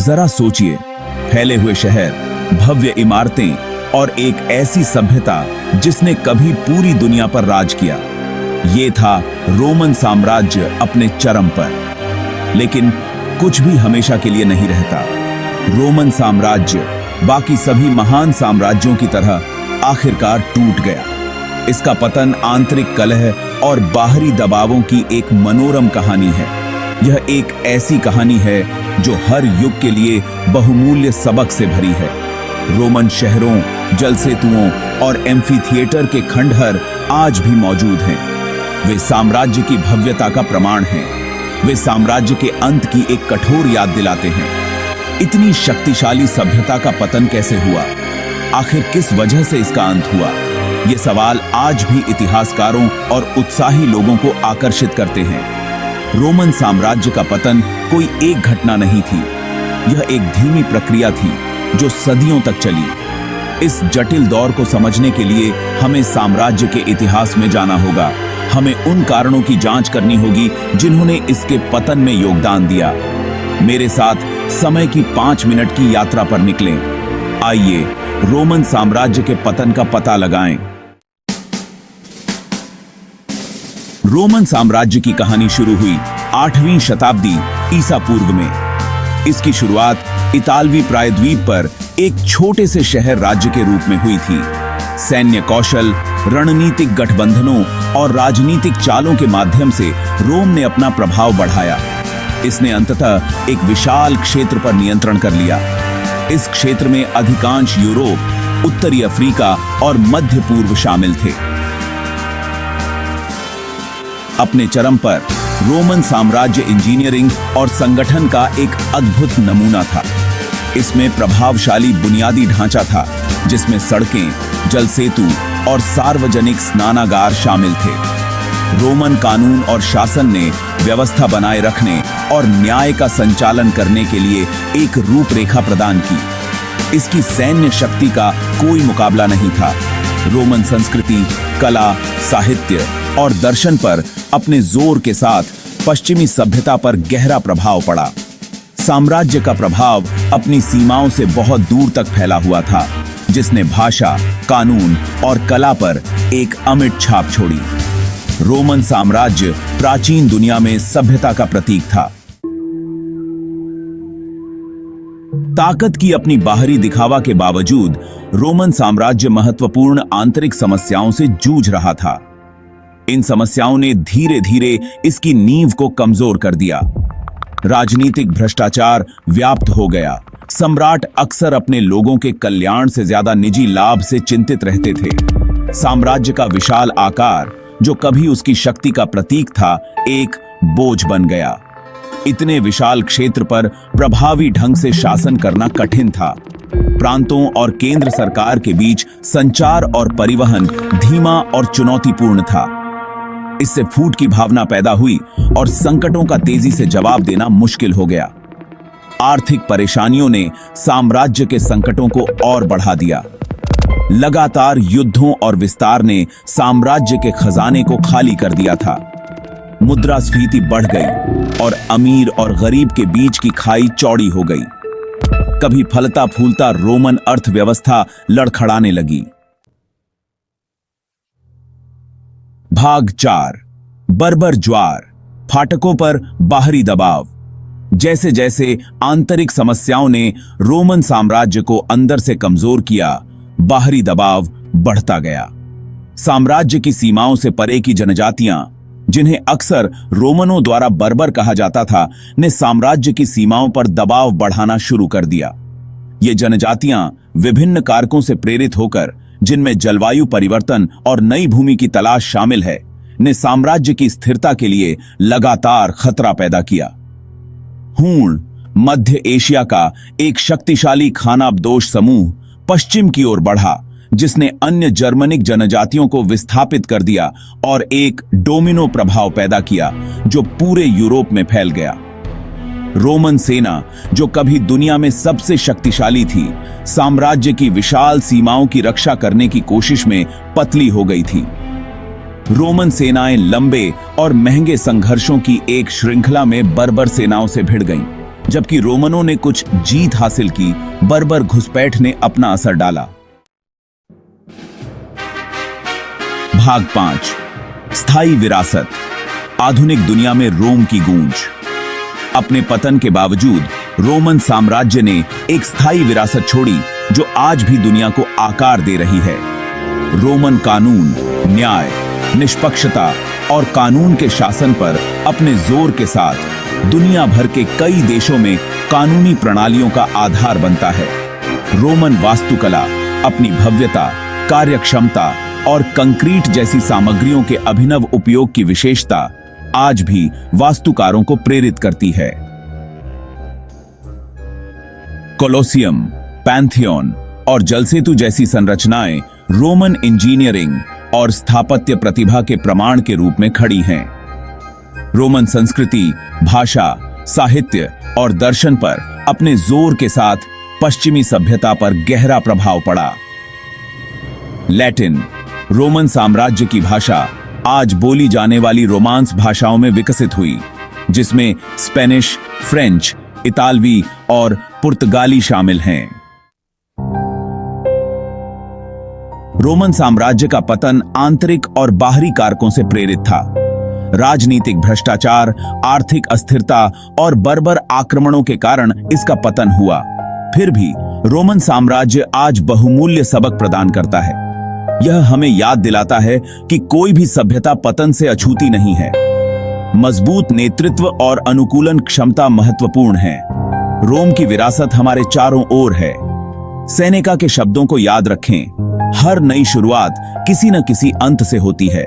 जरा सोचिए, फैले हुए शहर, भव्य इमारतें और एक ऐसी सभ्यता जिसने कभी पूरी दुनिया पर राज किया। ये था रोमन साम्राज्य अपने चरम पर। लेकिन कुछ भी हमेशा के लिए नहीं रहता। रोमन साम्राज्य बाकी सभी महान साम्राज्यों की तरह आखिरकार टूट गया। इसका पतन आंतरिक कलह और बाहरी दबावों की एक मनोरम कहानी है। यह एक ऐसी कहानी है जो हर युग के लिए बहुमूल्य सबक से भरी है। रोमन शहरों, जल सेतुओं और एम्फीथिएटर के खंडहर आज भी मौजूद हैं। वे साम्राज्य की भव्यता का प्रमाण हैं। वे साम्राज्य के अंत की एक कठोर याद दिलाते हैं। इतनी शक्तिशाली सभ्यता का पतन कैसे हुआ? आखिर किस वजह से इसका अंत हुआ? ये सवाल आज भी इतिहासकारों और उत्साही लोगों को आकर्षित करते हैं। रोमन साम्राज्य का पतन कोई एक घटना नहीं थी। यह एक धीमी प्रक्रिया थी जो सदियों तक चली। इस जटिल दौर को समझने के लिए हमें साम्राज्य के इतिहास में जाना होगा। हमें उन कारणों की जांच करनी होगी जिन्होंने इसके पतन में योगदान दिया। मेरे साथ समय की 5 मिनट की यात्रा पर निकलें। आइए रोमन साम्राज्य के पतन का पता लगाएं। रोमन साम्राज्य की कहानी शुरू हुई 8वीं शताब्दी ईसा पूर्व में। इसकी शुरुआत इतालवी प्रायद्वीप पर एक छोटे से शहर राज्य के रूप में हुई थी। सैन्य कौशल, रणनीतिक गठबंधनों और राजनीतिक चालों के माध्यम से रोम ने अपना प्रभाव बढ़ाया। इसने अंततः एक विशाल क्षेत्र पर नियंत्रण कर लिया। इस क्षेत्र में अधिकांश यूरोप, उत्तरी अफ्रीका और मध्य पूर्व शामिल थे। अपने चरम पर रोमन साम्राज्य इंजीनियरिंग और संगठन का एक अद्भुत नमूना था। इसमें प्रभावशाली बुनियादी ढांचा था, जिसमें सड़कें, जल सेतु और सार्वजनिक स्नानागार शामिल थे। रोमन कानून और शासन ने व्यवस्था बनाए रखने और न्याय का संचालन करने के लिए एक रूपरेखा प्रदान की। इसकी सैन्य शक्ति का कोई मुकाबला नहीं था। रोमन संस्कृति, कला, साहित्य और दर्शन पर अपने जोर के साथ पश्चिमी सभ्यता पर गहरा प्रभाव पड़ा। साम्राज्य का प्रभाव अपनी सीमाओं से बहुत दूर तक फैला हुआ था, जिसने भाषा, कानून और कला पर एक अमिट छाप छोड़ी। रोमन साम्राज्य प्राचीन दुनिया में सभ्यता का प्रतीक था। ताकत की अपनी बाहरी दिखावा के बावजूद रोमन साम्राज्य महत्वपूर्ण आंतरिक समस्याओं से जूझ रहा था। इन समस्याओं ने धीरे धीरे इसकी नींव को कमजोर कर दिया। राजनीतिक भ्रष्टाचार व्याप्त हो गया। सम्राट अक्सर अपने लोगों के कल्याण से ज्यादा निजी लाभ से चिंतित रहते थे। साम्राज्य का विशाल आकार, जो कभी उसकी शक्ति का प्रतीक था, एक बोझ बन गया। इतने विशाल क्षेत्र पर प्रभावी ढंग से शासन करना कठिन था। प्रांतों और केंद्र सरकार के बीच संचार और परिवहन धीमा और चुनौतीपूर्ण था। इससे फूट की भावना पैदा हुई और संकटों का तेजी से जवाब देना मुश्किल हो गया। आर्थिक परेशानियों ने साम्राज्य के संकटों को और बढ़ा दिया। लगातार युद्धों और विस्तार ने साम्राज्य के खजाने को खाली कर दिया था। मुद्रास्फीति बढ़ गई और अमीर और गरीब के बीच की खाई चौड़ी हो गई। कभी फलता फूलता रोमन अर्थव्यवस्था लड़खड़ाने लगी। भाग 4, बर्बर ज्वार, फाटकों पर बाहरी दबाव। जैसे जैसे आंतरिक समस्याओं ने रोमन साम्राज्य को अंदर से कमजोर किया, बाहरी दबाव बढ़ता गया। साम्राज्य की सीमाओं से परे की जनजातियां, जिन्हें अक्सर रोमनों द्वारा बर्बर कहा जाता था, ने साम्राज्य की सीमाओं पर दबाव बढ़ाना शुरू कर दिया। ये जनजातियां विभिन्न कारकों से प्रेरित होकर, जिनमें जलवायु परिवर्तन और नई भूमि की तलाश शामिल है, ने साम्राज्य की स्थिरता के लिए लगातार खतरा पैदा किया। हूण, मध्य एशिया का एक शक्तिशाली खानाबदोश समूह पश्चिम की ओर बढ़ा, जिसने अन्य जर्मनिक जनजातियों को विस्थापित कर दिया और एक डोमिनो प्रभाव पैदा किया जो पूरे यूरोप में फैल गया। रोमन सेना, जो कभी दुनिया में सबसे शक्तिशाली थी, साम्राज्य की विशाल सीमाओं की रक्षा करने की कोशिश में पतली हो गई थी। रोमन सेनाएं लंबे और महंगे संघर्षों की एक श्रृंखला में बर्बर सेनाओं से भिड़ गईं, जबकि रोमनों ने कुछ जीत हासिल की, बर्बर घुसपैठ ने अपना असर डाला। भाग 5, स्थायी विरासत। आधुनिक दुनिया में रोम की गूंज। अपने पतन के बावजूद रोमन साम्राज्य ने एक स्थायी विरासत छोड़ी जो आज भी दुनिया को आकार दे रही है। रोमन कानून, न्याय, निष्पक्षता और कानून के शासन पर अपने जोर के साथ दुनिया भर के कई देशों में कानूनी प्रणालियों का आधार बनता है। रोमन वास्तुकला अपनी भव्यता, कार्यक्षमता और कंक्रीट जैसी सामग्रियों के अभिनव उपयोग की विशेषता आज भी वास्तुकारों को प्रेरित करती है। कोलोसियम, पैंथियन और जलसेतु जैसी संरचनाएं रोमन इंजीनियरिंग और स्थापत्य प्रतिभा के प्रमाण के रूप में खड़ी हैं। रोमन संस्कृति, भाषा, साहित्य और दर्शन पर अपने जोर के साथ पश्चिमी सभ्यता पर गहरा प्रभाव पड़ा। लैटिन, रोमन साम्राज्य की भाषा, आज बोली जाने वाली रोमांस भाषाओं में विकसित हुई, जिसमें स्पेनिश, फ्रेंच, इतालवी और पुर्तगाली शामिल हैं। रोमन साम्राज्य का पतन आंतरिक और बाहरी कारकों से प्रेरित था। राजनीतिक भ्रष्टाचार, आर्थिक अस्थिरता और बर्बर आक्रमणों के कारण इसका पतन हुआ। फिर भी रोमन साम्राज्य आज बहुमूल्य सबक प्रदान करता है। यह हमें याद दिलाता है कि कोई भी सभ्यता पतन से अछूती नहीं है। मजबूत नेतृत्व और अनुकूलन क्षमता महत्वपूर्ण है। रोम की विरासत हमारे चारों ओर है। सेनेका के शब्दों को याद रखें, हर नई शुरुआत किसी न किसी अंत से होती है।